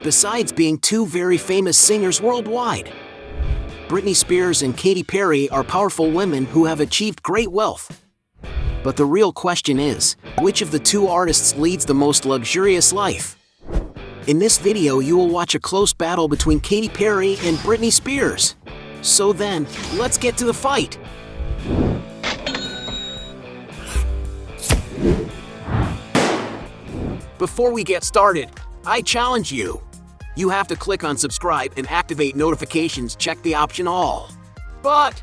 besides being two very famous singers worldwide. Britney Spears and Katy Perry are powerful women who have achieved great wealth. But the real question is, which of the two artists leads the most luxurious life? In this video you will watch a close battle between Katy Perry and Britney Spears. So then, let's get to the fight! Before we get started, I challenge you. You have to click on subscribe and activate notifications, check the option all. But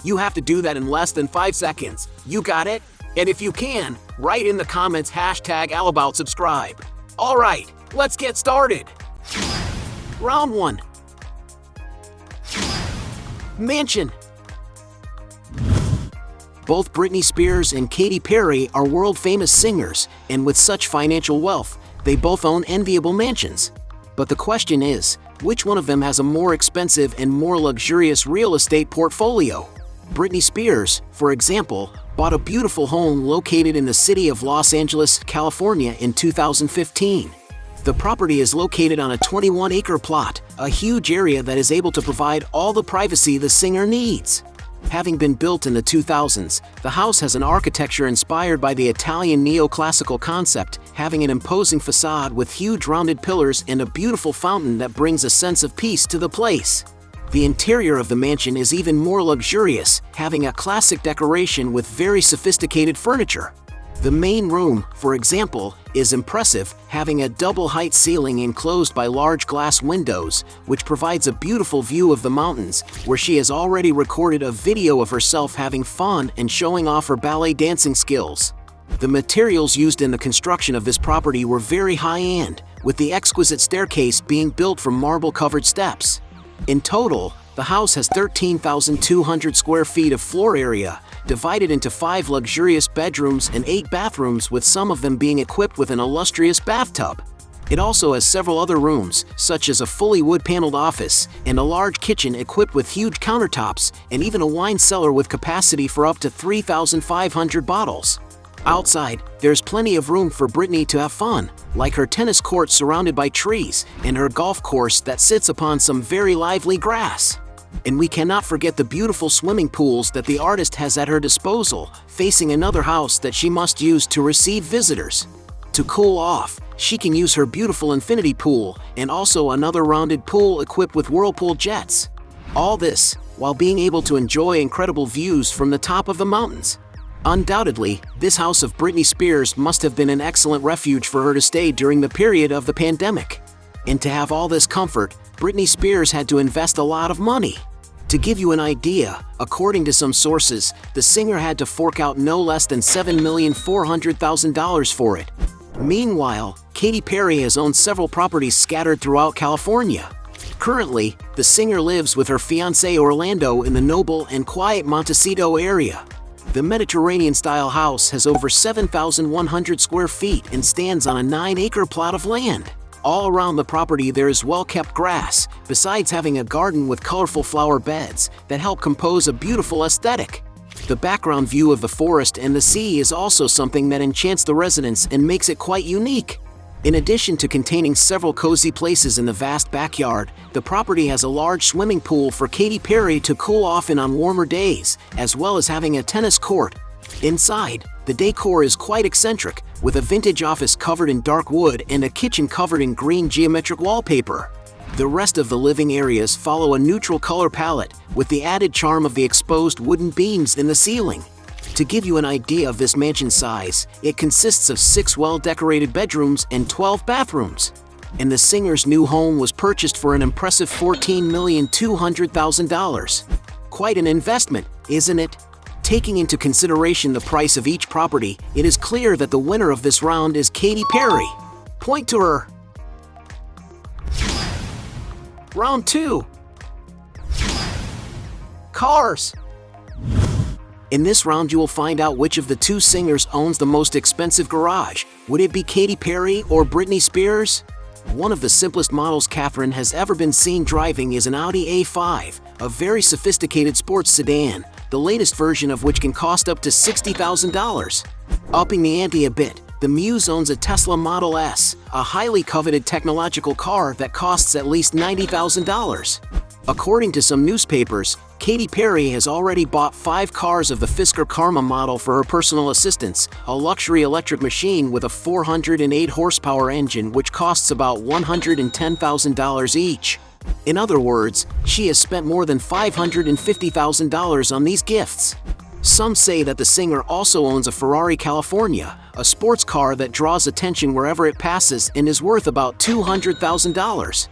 you have to do that in less than 5 seconds. You got it? And if you can, write in the comments #allaboutSubscribe. Alright, let's get started. Round 1. Mansion. Both Britney Spears and Katy Perry are world-famous singers, and with such financial wealth, they both own enviable mansions. But the question is, which one of them has a more expensive and more luxurious real estate portfolio? Britney Spears, for example, bought a beautiful home located in the city of Los Angeles, California in 2015. The property is located on a 21-acre plot, a huge area that is able to provide all the privacy the singer needs. Having been built in the 2000s, the house has an architecture inspired by the Italian neoclassical concept, having an imposing facade with huge rounded pillars and a beautiful fountain that brings a sense of peace to the place. The interior of the mansion is even more luxurious, having a classic decoration with very sophisticated furniture. The main room, for example, is impressive, having a double-height ceiling enclosed by large glass windows, which provides a beautiful view of the mountains, where she has already recorded a video of herself having fun and showing off her ballet dancing skills. The materials used in the construction of this property were very high-end, with the exquisite staircase being built from marble-covered steps. In total, the house has 13,200 square feet of floor area, divided into 5 luxurious bedrooms and 8 bathrooms, with some of them being equipped with an illustrious bathtub. It also has several other rooms, such as a fully wood-paneled office and a large kitchen equipped with huge countertops, and even a wine cellar with capacity for up to 3,500 bottles. Outside, there's plenty of room for Britney to have fun, like her tennis court surrounded by trees and her golf course that sits upon some very lively grass. And we cannot forget the beautiful swimming pools that the artist has at her disposal, facing another house that she must use to receive visitors. To cool off, she can use her beautiful infinity pool and also another rounded pool equipped with whirlpool jets. All this while being able to enjoy incredible views from the top of the mountains. Undoubtedly, this house of Britney Spears must have been an excellent refuge for her to stay during the period of the pandemic. And to have all this comfort, Britney Spears had to invest a lot of money. To give you an idea, according to some sources, the singer had to fork out no less than $7,400,000 for it. Meanwhile, Katy Perry has owned several properties scattered throughout California. Currently, the singer lives with her fiancé Orlando in the noble and quiet Montecito area. The Mediterranean-style house has over 7,100 square feet and stands on a 9-acre plot of land. All around the property there is well-kept grass, besides having a garden with colorful flower beds that help compose a beautiful aesthetic. The background view of the forest and the sea is also something that enchants the residents and makes it quite unique. In addition to containing several cozy places in the vast backyard, the property has a large swimming pool for Katy Perry to cool off in on warmer days, as well as having a tennis court. Inside, the decor is quite eccentric, with a vintage office covered in dark wood and a kitchen covered in green geometric wallpaper. The rest of the living areas follow a neutral color palette, with the added charm of the exposed wooden beams in the ceiling. To give you an idea of this mansion size, it consists of 6 well-decorated bedrooms and 12 bathrooms. And the singer's new home was purchased for an impressive $14,200,000. Quite an investment, isn't it? Taking into consideration the price of each property, it is clear that the winner of this round is Katy Perry. Point to her. Round 2. Cars. In this round you will find out which of the two singers owns the most expensive garage. Would it be Katy Perry or Britney Spears? One of the simplest models Catherine has ever been seen driving is an Audi A5, a very sophisticated sports sedan, the latest version of which can cost up to $60,000. Upping the ante a bit, The muse owns a Tesla Model S, a highly coveted technological car that costs at least $90,000. According to some newspapers, Katy Perry has already bought 5 cars of the Fisker Karma model for her personal assistants, a luxury electric machine with a 408 horsepower engine which costs about $110,000 each. In other words, she has spent more than $550,000 on these gifts. Some say that the singer also owns a Ferrari California, a sports car that draws attention wherever it passes and is worth about $200,000.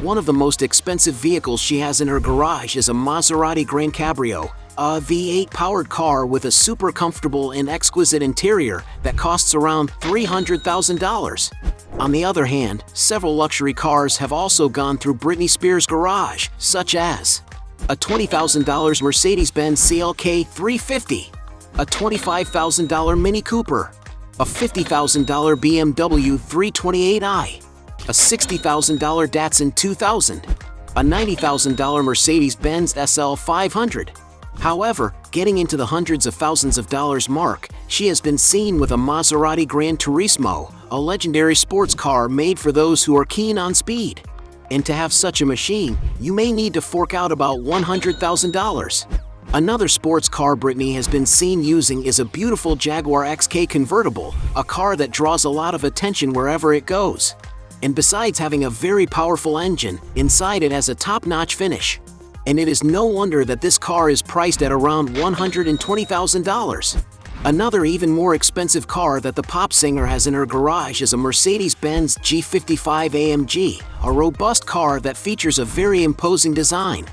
One of the most expensive vehicles she has in her garage is a Maserati Gran Cabrio, a V8-powered car with a super comfortable and exquisite interior that costs around $300,000. On the other hand, several luxury cars have also gone through Britney Spears' garage, such as a $20,000 Mercedes-Benz CLK 350, a $25,000 Mini Cooper, a $50,000 BMW 328i, a $60,000 Datsun 2000, a $90,000 Mercedes-Benz SL 500. However, getting into the hundreds of thousands of dollars mark, she has been seen with a Maserati Gran Turismo, a legendary sports car made for those who are keen on speed. And to have such a machine, you may need to fork out about $100,000. Another sports car Britney has been seen using is a beautiful Jaguar XK convertible, a car that draws a lot of attention wherever it goes. And besides having a very powerful engine, inside it has a top-notch finish. And it is no wonder that this car is priced at around $120,000. Another even more expensive car that the pop singer has in her garage is a Mercedes-Benz G55 AMG, a robust car that features a very imposing design.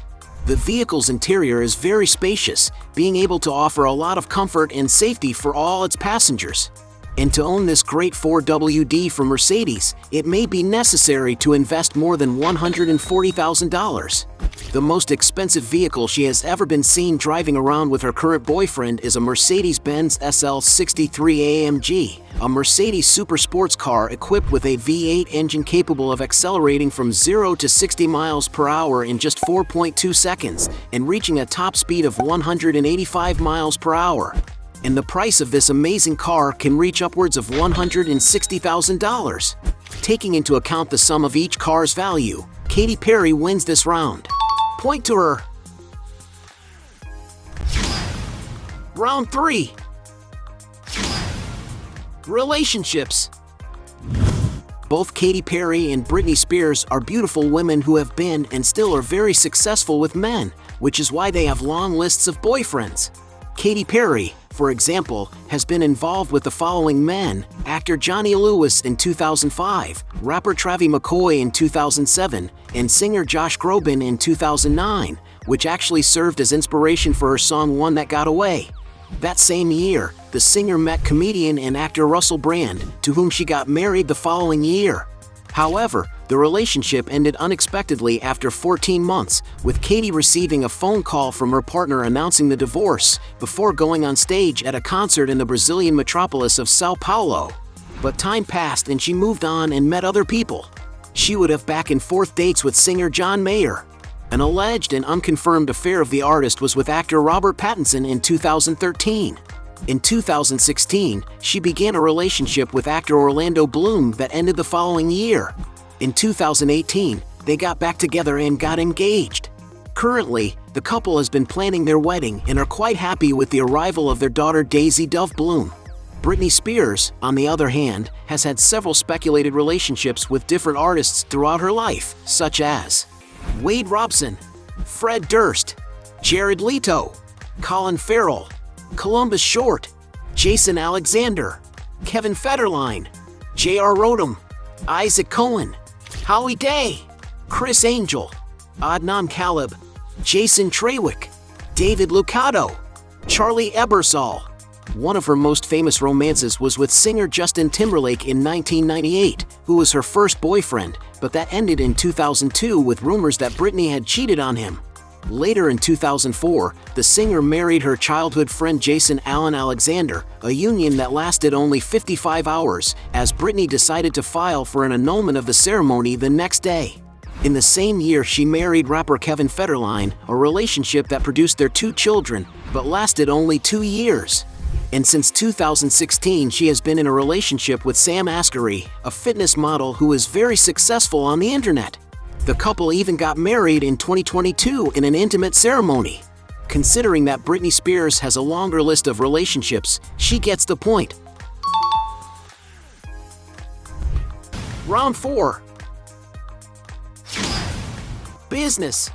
The vehicle's interior is very spacious, being able to offer a lot of comfort and safety for all its passengers. And to own this great 4WD from Mercedes, it may be necessary to invest more than $140,000. The most expensive vehicle she has ever been seen driving around with her current boyfriend is a Mercedes-Benz SL63 AMG, a Mercedes super sports car equipped with a V8 engine capable of accelerating from 0 to 60 miles per hour in just 4.2 seconds and reaching a top speed of 185 miles per hour. And the price of this amazing car can reach upwards of $160,000. Taking into account the sum of each car's value, Katy Perry wins this round. Point to her. Round 3. Relationships. Both Katy Perry and Britney Spears are beautiful women who have been and still are very successful with men, which is why they have long lists of boyfriends. Katy Perry, for example, has been involved with the following men: actor Johnny Lewis in 2005, rapper Travis McCoy in 2007, and singer Josh Groban in 2009, which actually served as inspiration for her song One That Got Away. That same year, the singer met comedian and actor Russell Brand, to whom she got married the following year. However, the relationship ended unexpectedly after 14 months, with Katy receiving a phone call from her partner announcing the divorce before going on stage at a concert in the Brazilian metropolis of Sao Paulo. But time passed and she moved on and met other people. She would have back and forth dates with singer John Mayer. An alleged and unconfirmed affair of the artist was with actor Robert Pattinson in 2013. In 2016, she began a relationship with actor Orlando Bloom that ended the following year. In 2018, they got back together and got engaged. Currently, the couple has been planning their wedding and are quite happy with the arrival of their daughter Daisy Dove Bloom. Britney Spears, on the other hand, has had several speculated relationships with different artists throughout her life, such as Wade Robson, Fred Durst, Jared Leto, Colin Farrell, Columbus Short, Jason Alexander, Kevin Federline, J.R. Rodham, Isaac Cohen, Howie Day, Chris Angel, Adnan Kalib, Jason Trawick, David Lucado, Charlie Ebersol. One of her most famous romances was with singer Justin Timberlake in 1998, who was her first boyfriend, but that ended in 2002 with rumors that Britney had cheated on him. Later in 2004, the singer married her childhood friend Jason Allen Alexander, a union that lasted only 55 hours, as Britney decided to file for an annulment of the ceremony the next day. In the same year, she married rapper Kevin Federline, a relationship that produced their 2 children, but lasted only 2 years. And since 2016, she has been in a relationship with Sam Asghari, a fitness model who is very successful on the internet. The couple even got married in 2022 in an intimate ceremony. Considering that Britney Spears has a longer list of relationships, she gets the point. Round 4. Business.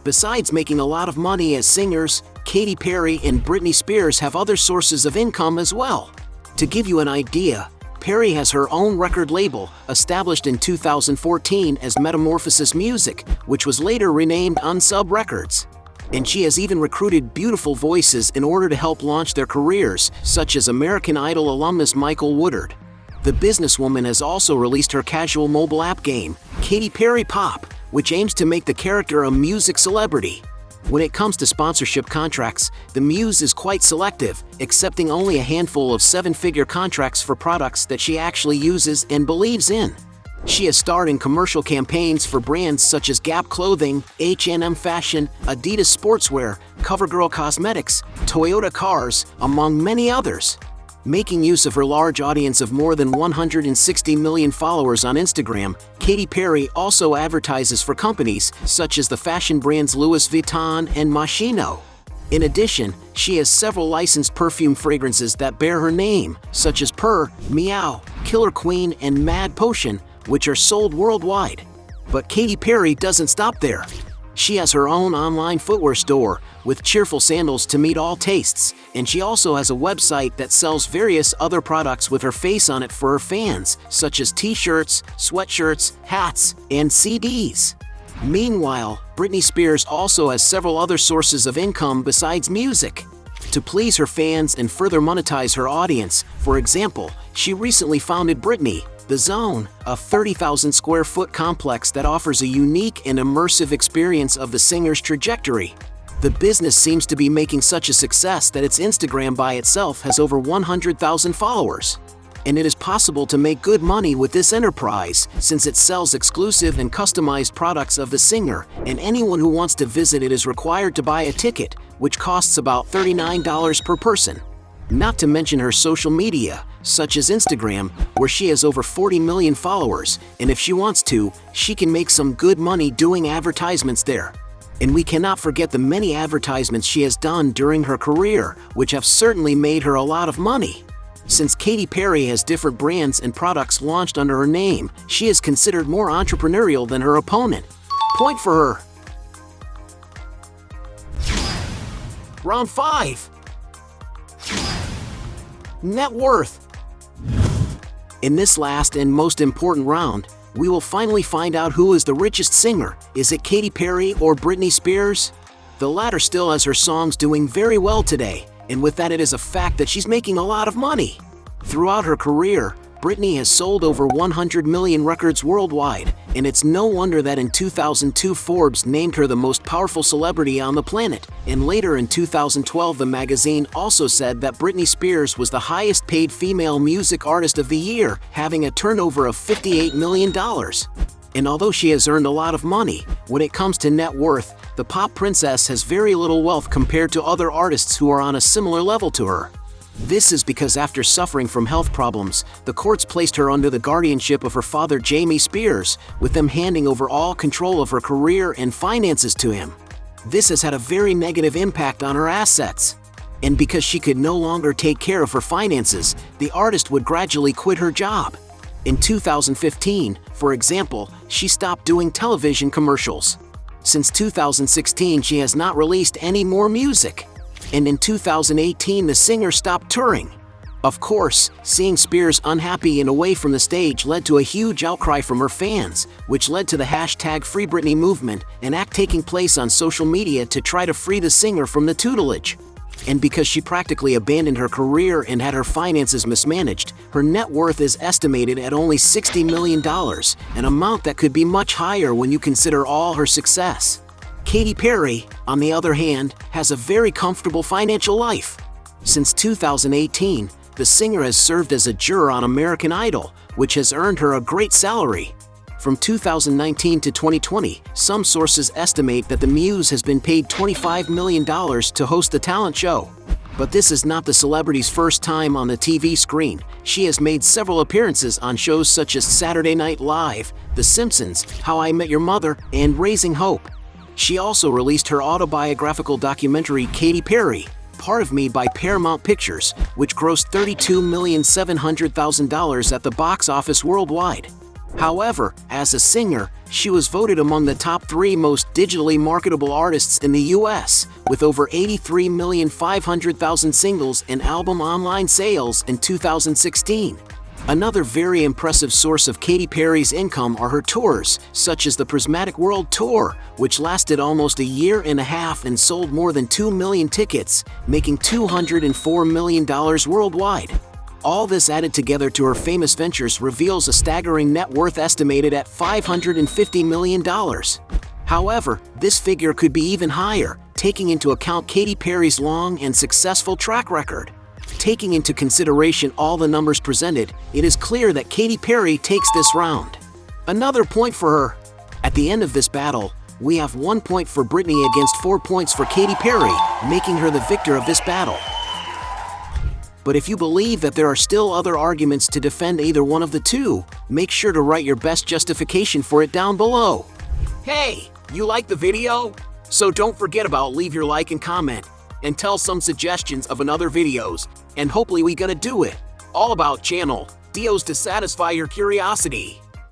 Besides making a lot of money as singers, Katy Perry and Britney Spears have other sources of income as well. To give you an idea, Perry has her own record label, established in 2014 as Metamorphosis Music, which was later renamed Unsub Records. And she has even recruited beautiful voices in order to help launch their careers, such as American Idol alumnus Michael Woodard. The businesswoman has also released her casual mobile app game, Katy Perry Pop, which aims to make the character a music celebrity. When it comes to sponsorship contracts, the Muse is quite selective, accepting only a handful of 7-figure contracts for products that she actually uses and believes in. She has starred in commercial campaigns for brands such as Gap Clothing, H&M Fashion, Adidas Sportswear, CoverGirl Cosmetics, Toyota Cars, among many others. Making use of her large audience of more than 160 million followers on Instagram, Katy Perry also advertises for companies such as the fashion brands Louis Vuitton and Moschino. In addition, she has several licensed perfume fragrances that bear her name, such as Purr, Meow, Killer Queen, and Mad Potion, which are sold worldwide. But Katy Perry doesn't stop there. She has her own online footwear store with cheerful sandals to meet all tastes, and she also has a website that sells various other products with her face on it for her fans, such as t-shirts, sweatshirts, hats, and CDs. Meanwhile, Britney Spears also has several other sources of income besides music. To please her fans and further monetize her audience, for example, she recently founded Britney, The Zone, a 30,000 square foot complex that offers a unique and immersive experience of the singer's trajectory. The business seems to be making such a success that its Instagram by itself has over 100,000 followers. And it is possible to make good money with this enterprise, since it sells exclusive and customized products of the singer, and anyone who wants to visit it is required to buy a ticket, which costs about $39 per person. Not to mention her social media, such as Instagram, where she has over 40 million followers, and if she wants to, she can make some good money doing advertisements there. And we cannot forget the many advertisements she has done during her career, which have certainly made her a lot of money. Since Katy Perry has different brands and products launched under her name, she is considered more entrepreneurial than her opponent. Point for her. Round 5. Net worth. In this last and most important round, we will finally find out who is the richest singer. Is it Katy Perry or Britney Spears? The latter still has her songs doing very well today, and with that it is a fact that she's making a lot of money. Throughout her career, Britney has sold over 100 million records worldwide, and it's no wonder that in 2002 Forbes named her the most powerful celebrity on the planet, and later in 2012 the magazine also said that Britney Spears was the highest paid female music artist of the year, having a turnover of $58 million. And although she has earned a lot of money, when it comes to net worth, the pop princess has very little wealth compared to other artists who are on a similar level to her. This is because after suffering from health problems, the courts placed her under the guardianship of her father Jamie Spears, with them handing over all control of her career and finances to him. This has had a very negative impact on her assets. And because she could no longer take care of her finances, the artist would gradually quit her job. In 2015, for example, she stopped doing television commercials. Since 2016, she has not released any more music. And in 2018, the singer stopped touring. Of course, seeing Spears unhappy and away from the stage led to a huge outcry from her fans, which led to the #FreeBritney movement, an act taking place on social media to try to free the singer from the tutelage. And because she practically abandoned her career and had her finances mismanaged, her net worth is estimated at only $60 million, an amount that could be much higher when you consider all her success. Katy Perry, on the other hand, has a very comfortable financial life. Since 2018, the singer has served as a juror on American Idol, which has earned her a great salary. From 2019 to 2020, some sources estimate that the Muse has been paid $25 million to host the talent show. But this is not the celebrity's first time on the TV screen. She has made several appearances on shows such as Saturday Night Live, The Simpsons, How I Met Your Mother, and Raising Hope. She also released her autobiographical documentary Katy Perry, Part of Me by Paramount Pictures, which grossed $32,700,000 at the box office worldwide. However, as a singer, she was voted among the top 3 most digitally marketable artists in the US, with over 83,500,000 singles and album online sales in 2016. Another very impressive source of Katy Perry's income are her tours, such as the Prismatic World Tour, which lasted almost a year and a half and sold more than 2 million tickets, making $204 million worldwide. All this added together to her famous ventures reveals a staggering net worth estimated at $550 million. However, this figure could be even higher, taking into account Katy Perry's long and successful track record. Taking into consideration all the numbers presented, it is clear that Katy Perry takes this round. Another point for her. At the end of this battle, we have 1 point for Britney against 4 points for Katy Perry, making her the victor of this battle. But if you believe that there are still other arguments to defend either one of the two, make sure to write your best justification for it down below. Hey, you like the video? So don't forget about leave your like and comment, and tell some suggestions of another videos, and hopefully we gonna do it. All about channel, deals to satisfy your curiosity.